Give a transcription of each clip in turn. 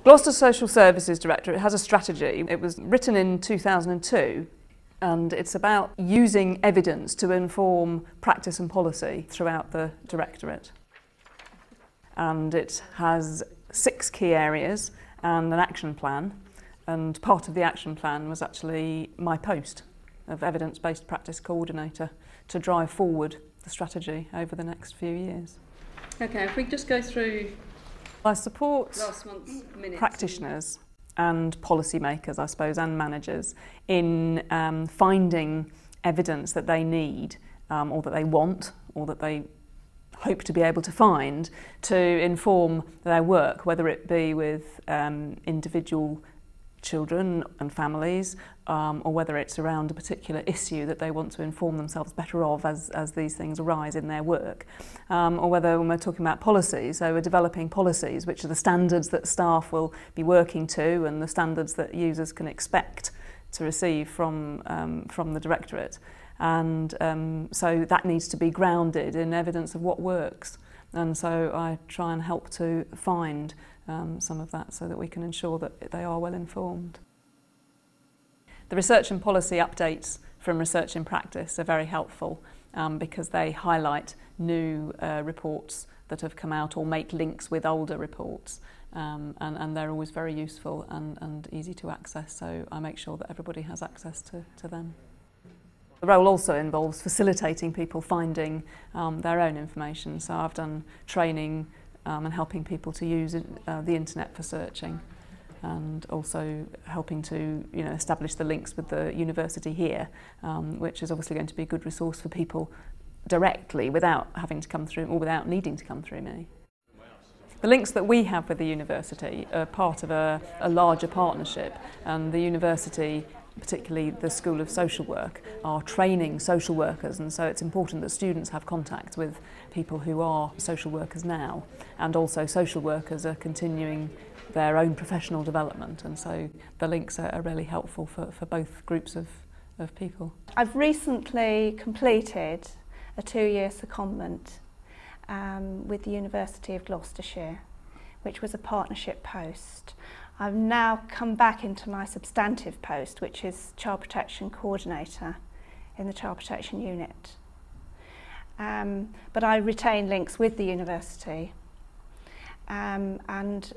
Gloucester Social Services Directorate has a strategy. It was written in 2002 and it's about using evidence to inform practice and policy throughout the Directorate. And it has 6 key areas and an action plan, and part of the action plan was actually my post of Evidence-Based Practice Coordinator to drive forward the strategy over the next few years. Okay, if we just go through I support last month's minutes. Practitioners and policymakers, I suppose, and managers in finding evidence that they need or that they want or that they hope to be able to find to inform their work, whether it be with individual children and families or whether it's around a particular issue that they want to inform themselves better of as these things arise in their work, or whether when we're talking about policies, so we're developing policies which are the standards that staff will be working to and the standards that users can expect to receive from the Directorate. And so that needs to be grounded in evidence of what works. And so I try and help to find some of that so that we can ensure that they are well informed. The research and policy updates from Research in Practice are very helpful because they highlight new reports that have come out or make links with older reports, and they're always very useful and easy to access, so I make sure that everybody has access to them. The role also involves facilitating people finding their own information, so I've done training and helping people to use the internet for searching, and also helping to establish the links with the university here, which is obviously going to be a good resource for people directly without having to come through or without needing to come through me. The links that we have with the university are part of a larger partnership, and the university, particularly the School of Social Work, are training social workers, and so it's important that students have contact with people who are social workers now, and also social workers are continuing their own professional development, and so the links are really helpful for both groups of people. I've recently completed a 2-year secondment with the University of Gloucestershire, which was a partnership post. I've now come back into my substantive post, which is Child Protection Coordinator in the Child Protection Unit. But I retain links with the university, and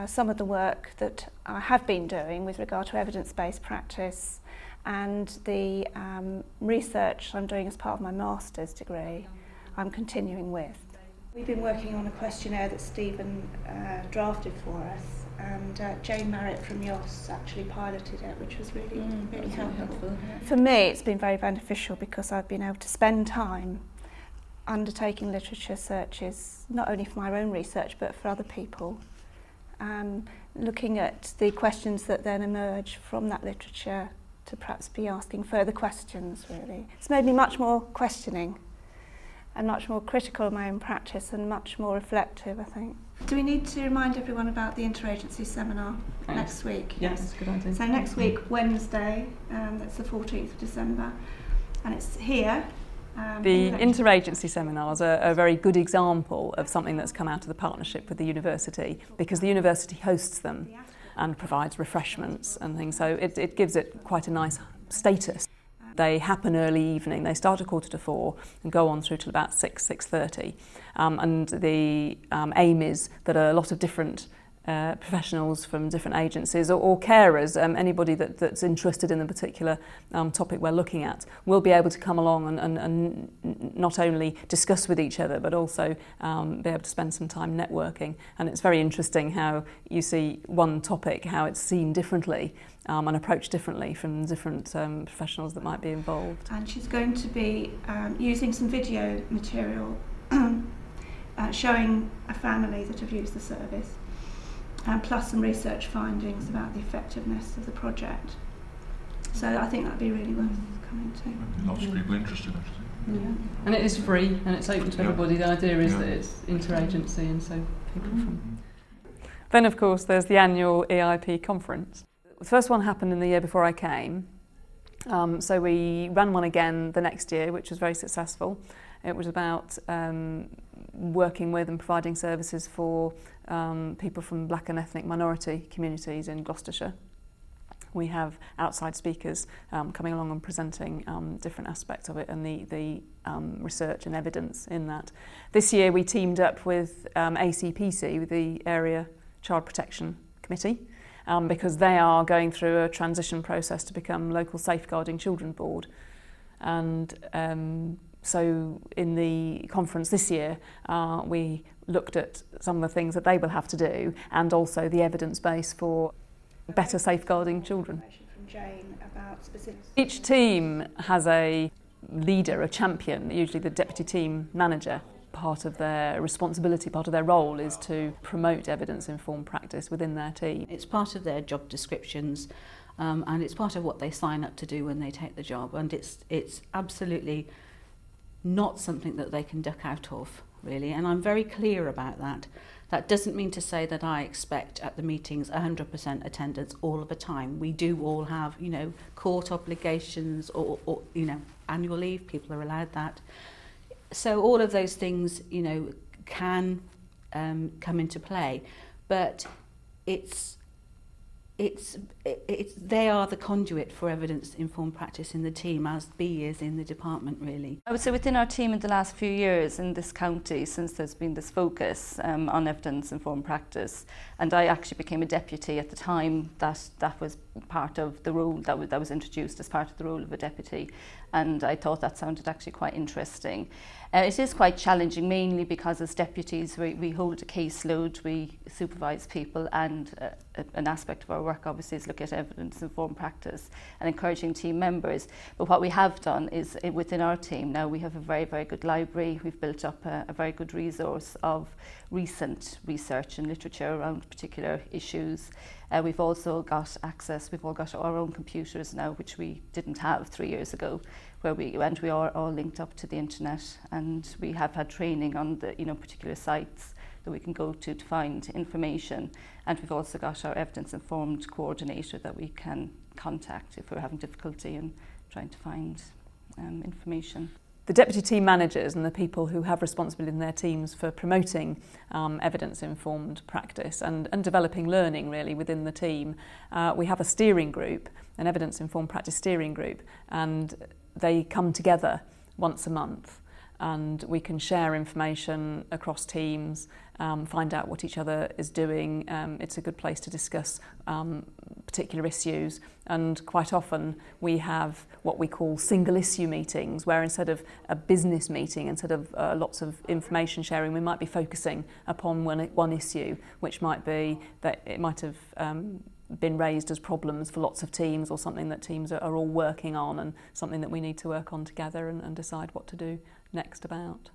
some of the work that I have been doing with regard to evidence-based practice and the research I'm doing as part of my master's degree, I'm continuing with. We've been working on a questionnaire that Stephen drafted for us, and Jane Marriott from YOS actually piloted it, which was really helpful. For me, it's been very beneficial because I've been able to spend time undertaking literature searches, not only for my own research but for other people, looking at the questions that then emerge from that literature to perhaps be asking further questions, really. It's made me much more questioning and much more critical of my own practice and much more reflective, I think. Do we need to remind everyone about the interagency seminar next week? Yes, good idea. So next week, Wednesday, that's the 14th of December, and it's here. The interagency seminars are a very good example of something that's come out of the partnership with the university, because the university hosts them and provides refreshments and things, so it gives it quite a nice status. They happen early evening. They start at 3:45 and go on through till about 6:30. And the aim is that a lot of different professionals from different agencies or carers, anybody that's interested in the particular topic we're looking at, will be able to come along and not only discuss with each other but also be able to spend some time networking. And it's very interesting how you see one topic, how it's seen differently and approached differently from different professionals that might be involved. And she's going to be using some video material showing a family that have used the service, plus some research findings about the effectiveness of the project. So I think that'd be really worth coming to. Lots of people interested, actually. Yeah. And it is free and it's open to everybody. The idea is that it's interagency, and so people from... Then of course there's the annual EIP conference. The first one happened in the year before I came, so we ran one again the next year, which was very successful. It was about working with and providing services for people from black and ethnic minority communities in Gloucestershire. We have outside speakers coming along and presenting different aspects of it and the research and evidence in that. This year we teamed up with ACPC, with the Area Child Protection Committee, because they are going through a transition process to become local Safeguarding Children Board. And so in the conference this year, we looked at some of the things that they will have to do and also the evidence base for better safeguarding children. From Jane about specifics. Each team has a leader, a champion, usually the deputy team manager. Part of their responsibility, part of their role is to promote evidence-informed practice within their team. It's part of their job descriptions and it's part of what they sign up to do when they take the job, and it's absolutely not something that they can duck out of, really, and I'm very clear about that. That doesn't mean to say that I expect at the meetings 100% attendance all of the time. We do all have, court obligations or annual leave. People are allowed that. So all of those things, can come into play, but they are the conduit for evidence-informed practice in the team, as B is in the department, really. I would say within our team in the last few years in this county, since there's been this focus on evidence-informed practice, and I actually became a deputy at the time that was part of the role that was introduced as part of the role of a deputy, and I thought that sounded actually quite interesting. It is quite challenging, mainly because as deputies we hold a caseload, we supervise people, and an aspect of our work obviously is look at evidence-informed practice and encouraging team members. But what we have done is within our team now we have a very, very good library. We've built up a very good resource of recent research and literature around particular issues. We've also got access, we've all got our own computers now, which we didn't have 3 years ago, where we are all linked up to the internet, and we have had training on the particular sites that we can go to find information, and we've also got our evidence-informed coordinator that we can contact if we're having difficulty in trying to find information. The deputy team managers and the people who have responsibility in their teams for promoting evidence-informed practice and developing learning really within the team, we have a steering group, an evidence-informed practice steering group, and they come together once a month, and we can share information across teams, find out what each other is doing. It's a good place to discuss particular issues, and quite often we have what we call single issue meetings, where instead of a business meeting, instead of lots of information sharing, we might be focusing upon one issue, which might be that it might have been raised as problems for lots of teams, or something that teams are all working on, and something that we need to work on together and decide what to do next about.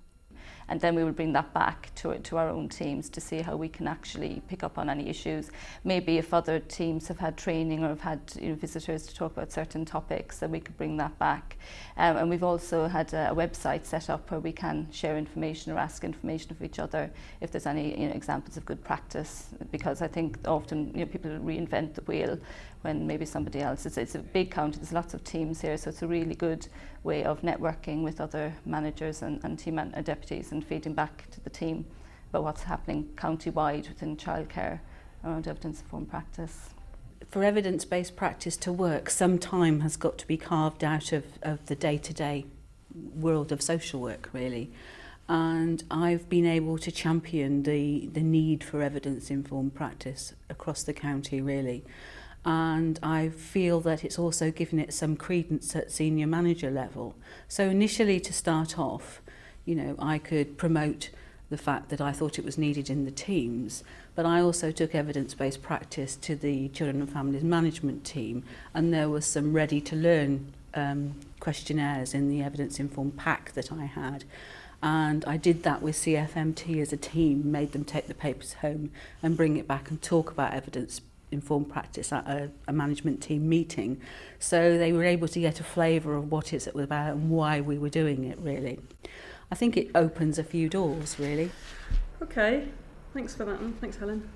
And then we will bring that back to our own teams to see how we can actually pick up on any issues. Maybe if other teams have had training or have had visitors to talk about certain topics, then we could bring that back. And we've also had a website set up where we can share information or ask information of each other if there's any examples of good practice, because I think often people reinvent the wheel when maybe somebody else. It's a big county, there's lots of teams here, so it's a really good way of networking with other managers and team deputies, and feeding back to the team about what's happening county-wide within childcare around evidence-informed practice. For evidence-based practice to work, some time has got to be carved out of the day-to-day world of social work, really. And I've been able to champion the need for evidence-informed practice across the county, really. And I feel that it's also given it some credence at senior manager level. So initially, to start off, I could promote the fact that I thought it was needed in the teams, but I also took evidence-based practice to the Children and Families Management team, and there was some ready-to-learn questionnaires in the evidence-informed pack that I had. And I did that with CFMT as a team, made them take the papers home and bring it back and talk about evidence-informed practice at a management team meeting. So they were able to get a flavour of what it's about and why we were doing it, really. I think it opens a few doors, really. Okay, thanks for that one. Thanks, Helen.